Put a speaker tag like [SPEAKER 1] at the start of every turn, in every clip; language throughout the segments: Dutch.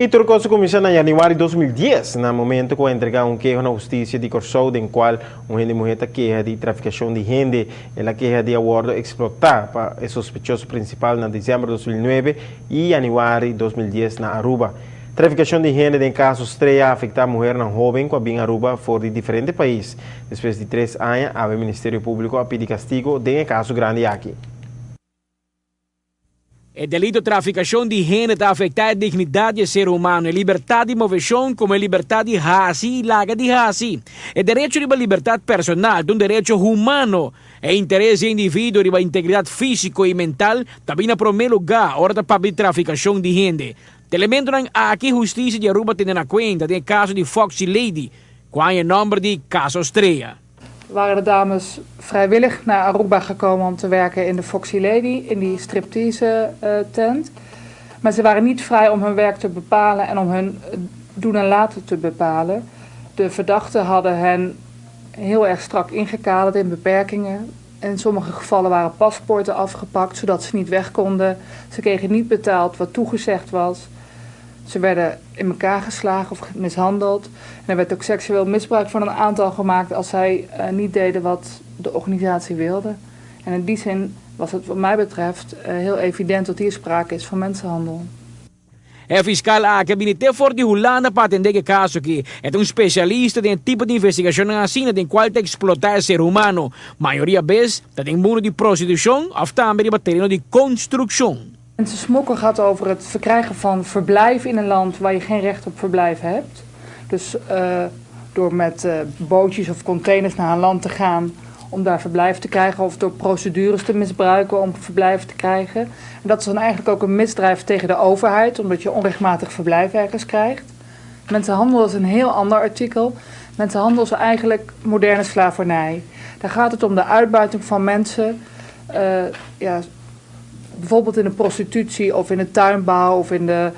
[SPEAKER 1] E Turcos começou em janeiro de 2010, no momento que entregou um queijo na justiça de Corsou, em qual uma mulher queixa de traficação de gente, ela queixa de acordo explotar para o sospechoso principal em dezembro de 2009 e janeiro de 2010 na Aruba. Traficação de gente em caso estreia afeta a mulher não jovem que vem a Aruba fora de diferentes países. Depois de 3 anos, o Ministério Público a pedir castigo de caso grande aqui.
[SPEAKER 2] O delito de traficação de gente está afetando a dignidade do ser humano, a liberdade de movição como a liberdade de raça e larga de raça. O direito de liberdade personal é um direito humano. O interesse do indivíduo de integridade física e mental também em primeiro lugar hora da traficação de gente. Elemento aqui justiça de Aruba tem na conta do caso de Foxy Lady, com o nome de caso estreia.
[SPEAKER 3] Waren de dames vrijwillig naar Aruba gekomen om te werken in de Foxy Lady, in die striptease tent. Maar ze waren niet vrij om hun werk te bepalen en om hun doen en laten te bepalen. De verdachten hadden hen heel erg strak ingekaderd in beperkingen. In sommige gevallen waren paspoorten afgepakt zodat ze niet weg konden. Ze kregen niet betaald wat toegezegd was. Ze werden in elkaar geslagen of mishandeld. En er werd ook seksueel misbruik van een aantal gemaakt als zij niet deden wat de organisatie wilde. En in die zin was het wat mij betreft heel evident dat hier sprake is van mensenhandel.
[SPEAKER 2] O fiscal a gabinete for de Holanda para atender o caso aqui. É specialista de tipo de investigação assim, de qual te explotar o ser humano. Maioria vez, dat tem mundo de prostituição, of também de terreno de construção.
[SPEAKER 3] Mensensmokkel gaat over het verkrijgen van verblijf in een land waar je geen recht op verblijf hebt. Dus door met bootjes of containers naar een land te gaan om daar verblijf te krijgen of door procedures te misbruiken om verblijf te krijgen. En dat is dan eigenlijk ook een misdrijf tegen de overheid, omdat je onrechtmatig verblijf ergens krijgt. Mensenhandel is een heel ander artikel. Mensenhandel is eigenlijk moderne slavernij. Daar gaat het om de uitbuiting van mensen, bijvoorbeeld in de prostitutie of in de tuinbouw of in de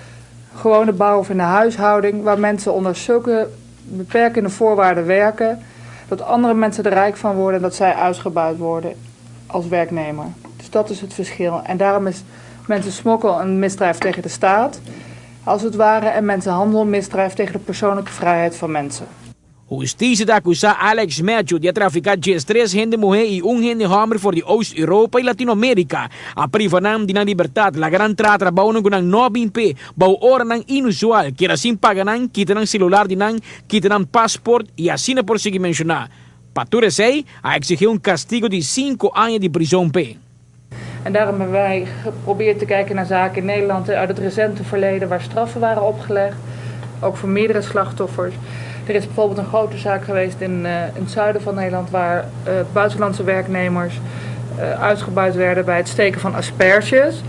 [SPEAKER 3] gewone bouw of in de huishouding, waar mensen onder zulke beperkende voorwaarden werken, dat andere mensen er rijk van worden en dat zij uitgebuit worden als werknemer. Dus dat is het verschil. En daarom is mensensmokkel een misdrijf tegen de staat, als het ware, en mensenhandel een misdrijf tegen de persoonlijke vrijheid van mensen.
[SPEAKER 2] Justiça da acusa Alex Matthew de traficar 3 gente mulher e gente homem voor de Oost-Europa e Latino-América. A privanam de na liberdade, la gran trata baunan com ang 9p, bau ora nang inusual, que assim paganang, kita nang celular de nang, kita nang passport e assim por seguir mencionar. Pature sei, a exigir castigo de 5 anos de prisão p.
[SPEAKER 3] En daarom hebben wij geprobeerd te kijken naar zaken in Nederland uit het recente verleden waar straffen waren opgelegd, ook voor meerdere slachtoffers. Er is bijvoorbeeld een grote zaak geweest in het zuiden van Nederland waar buitenlandse werknemers uitgebuit werden bij het steken van asperges.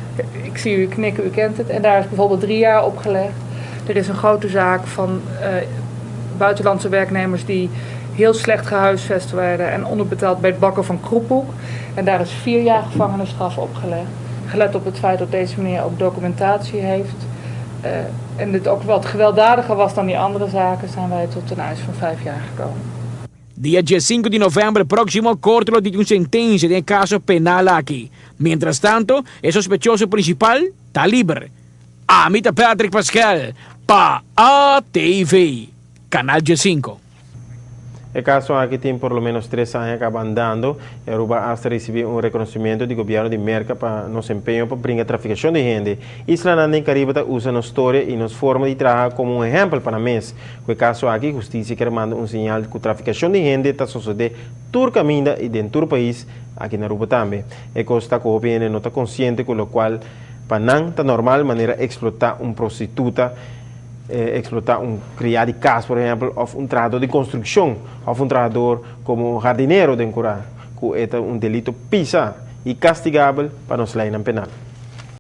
[SPEAKER 3] Ik zie u knikken, u kent het. En daar is bijvoorbeeld 3 jaar opgelegd. Er is een grote zaak van buitenlandse werknemers die heel slecht gehuisvest werden en onderbetaald bij het bakken van kroephoek. En daar is 4 jaar gevangenisstraf opgelegd. Gelet op het feit dat deze meneer ook documentatie heeft. En dit ook wat gewelddadiger was dan die andere zaken, zijn wij tot een eis van 5 jaar gekomen.
[SPEAKER 2] Dia 5 de novembro próximo, corte lo de sentencia de caso penal aqui. Mientras tanto, el sospechoso principal está libre. Amita Patrick Pascal, pa ATV, Canal G5.
[SPEAKER 1] El caso aquí tiene por lo menos 3 años abandonando. Aruba hasta recibir un reconocimiento del gobierno de Merca para nos empeño para brincar traficación de gente. Isla en Caribe usa nuestra historia y nuestra forma de trabajar como un ejemplo para mes. El caso aquí, justicia quiere mandar un señal que traficación de gente está sucediendo turcaminda y dentro del país, aquí en Aruba también. El costa que viene no está consciente con lo cual para nada está normal manera explotar una prostituta. Explotar criado de casa, por ejemplo, o un trabajador de construcción, o un trabajador como jardinero de Encurá, que es un delito pisa y castigable para nuestra ley penal.